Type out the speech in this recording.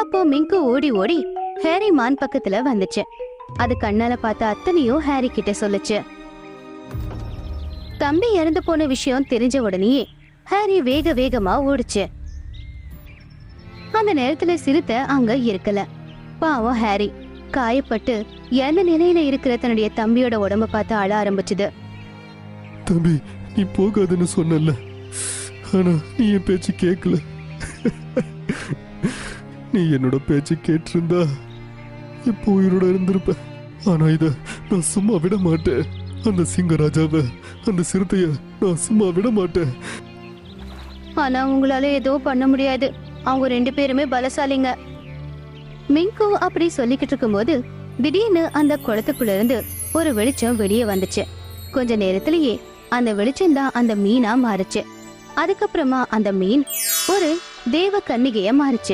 அப்போ மிங்கு ஓடி ஓடி ஹாரி மான் பக்கத்துல வந்துச்சு. அது கண்ணால பார்த்த அத்தனையும் ஹாரி கிட்ட சொல்லுச்சு. தம்பி இறந்து போன விஷயம் தெரிஞ்ச உடனேயே ஹாரி வேக வேகமா ஓடுச்சு. அந்த நேரத்துல சிறுத்தை அங்க இருக்கல. பாவம் ஹாரி காயப்பட்டு எந்த நிலையில இருக்கிற தன்னுடைய தம்பியோட உடம்ப பார்த்து அழ ஆரம்பிச்சுது. தம்பி, நீ போகாதுன்னு சொன்னல, ஆனா நீ என் பேச்சு கேட்கல. நீ என்னோட பேச்சு கேட்டிருந்தா இப்போ உயிரோட இருந்திருப்ப. ஆனா இத நான் சும்மா விட மாட்டேன். அந்த சிங்கராஜாவை, அந்த சிறுத்தைய நான் சும்மா விட மாட்டேன். ஆனா உங்களால ஏதோ பண்ண முடியாது. அவங்க 2 பேருமே பலசாலிங்க. மிங்கு அப்படி சொல்லிக்கிட்டு இருக்கும்போது திடீர்னு அந்த குளத்துக்குள்ள இருந்து ஒரு வெளிச்சம் வெளியே வந்துச்சு. கொஞ்ச நேரத்திலேயே அந்த வெளிச்சம் தான் அந்த மீனா மாறுச்சு. அதுக்கப்புறமா அந்த மீன் ஒரு தேவ கன்னிகைய மாறுச்சு.